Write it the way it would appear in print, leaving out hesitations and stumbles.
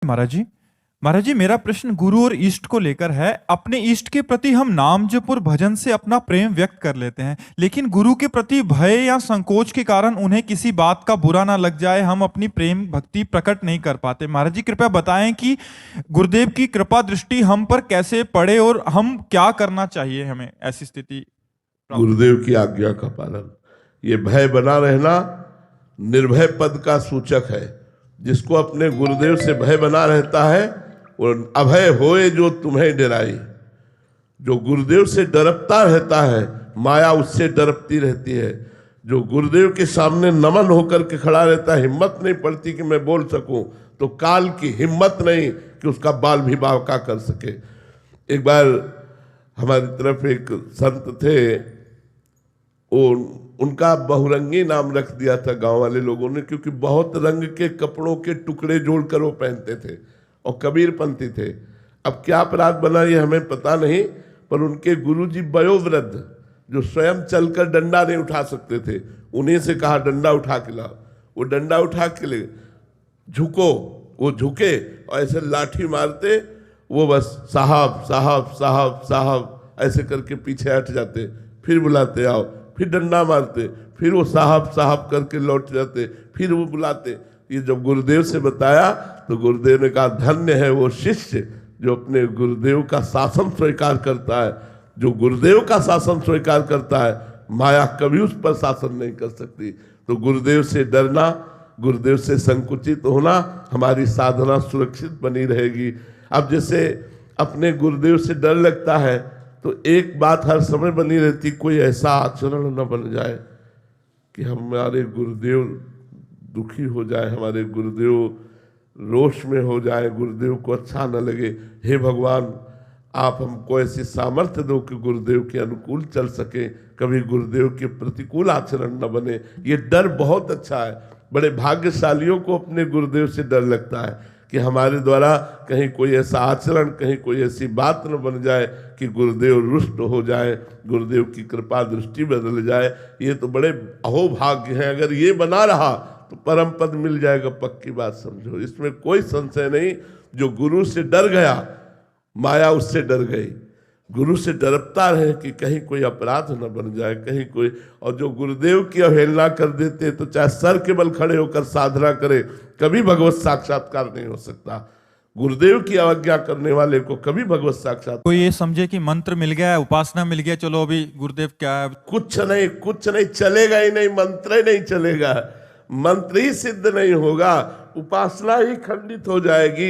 महाराज जी। महाराज जी, मेरा प्रश्न गुरु और इष्ट को लेकर है। अपने इष्ट के प्रति हम नाम जप और भजन से अपना प्रेम व्यक्त कर लेते हैं, लेकिन गुरु के प्रति भय या संकोच के कारण उन्हें किसी बात का बुरा ना लग जाए, हम अपनी प्रेम भक्ति प्रकट नहीं कर पाते। महाराज जी, कृपया बताएं कि गुरुदेव की कृपा दृष्टि हम पर कैसे पड़े और हम क्या करना चाहिए हमें ऐसी स्थिति। गुरुदेव की आज्ञा का पालन, ये भय बना रहना निर्भय पद का सूचक है। जिसको अपने गुरुदेव से भय बना रहता है और अभय होए जो तुम्हें डराई। जो गुरुदेव से डरता रहता है, माया उससे डरती रहती है। जो गुरुदेव के सामने नमन होकर के खड़ा रहता है, हिम्मत नहीं पड़ती कि मैं बोल सकूं, तो काल की हिम्मत नहीं कि उसका बाल भी बावका कर सके। एक बार हमारी तरफ एक संत थे, उनका बहुरंगी नाम रख दिया था गांव वाले लोगों ने, क्योंकि बहुत रंग के कपड़ों के टुकड़े जोड़कर वो पहनते थे और कबीरपंथी थे। अब क्या अपराध बना ये हमें पता नहीं, पर उनके गुरुजी वयोवृद्ध जो स्वयं चलकर डंडा नहीं उठा सकते थे, उन्हीं से कहा डंडा उठा के लाओ। वो डंडा उठा के ले झुको, वो झुके और ऐसे लाठी मारते, वो बस साहब साहब साहब साहब ऐसे करके पीछे हट जाते, फिर बुलाते आओ, फिर डंडा मारते, फिर वो साहब साहब करके लौट जाते, फिर वो बुलाते। ये जब गुरुदेव से बताया तो गुरुदेव ने कहा धन्य है वो शिष्य जो अपने गुरुदेव का शासन स्वीकार करता है। जो गुरुदेव का शासन स्वीकार करता है, माया कभी उस पर शासन नहीं कर सकती। तो गुरुदेव से डरना, गुरुदेव से संकुचित होना, हमारी साधना सुरक्षित बनी रहेगी। अब जैसे अपने गुरुदेव से डर लगता है तो एक बात हर समय बनी रहती, कोई ऐसा आचरण न बन जाए कि हमारे गुरुदेव दुखी हो जाए, हमारे गुरुदेव रोष में हो जाए, गुरुदेव को अच्छा न लगे। हे भगवान, आप हमको ऐसी सामर्थ्य दो कि गुरुदेव के अनुकूल चल सके, कभी गुरुदेव के प्रतिकूल आचरण न बने। ये डर बहुत अच्छा है। बड़े भाग्यशालियों को अपने गुरुदेव से डर लगता है कि हमारे द्वारा कहीं कोई ऐसा आचरण, कहीं कोई ऐसी बात न बन जाए कि गुरुदेव रुष्ट हो जाए, गुरुदेव की कृपा दृष्टि बदल जाए। ये तो बड़े अहोभाग्य हैं। अगर ये बना रहा तो परम पद मिल जाएगा, पक्की बात समझो, इसमें कोई संशय नहीं। जो गुरु से डर गया, माया उससे डर गई। गुरु से डरता रहे कि कहीं कोई अपराध न बन जाए, कहीं कोई। और जो गुरुदेव की अवहेलना कर देते तो चाहे सर के बल खड़े होकर साधना करे, कभी भगवत साक्षात्कार नहीं हो सकता। गुरुदेव की अवज्ञा करने वाले को कभी भगवत साक्षात्कार। कोई ये समझे कि मंत्र मिल गया, उपासना मिल गया, चलो अभी गुरुदेव क्या है, कुछ नहीं, कुछ नहीं चलेगा ही नहीं, मंत्र ही नहीं चलेगा, मंत्र ही सिद्ध नहीं होगा, उपासना ही खंडित हो जाएगी।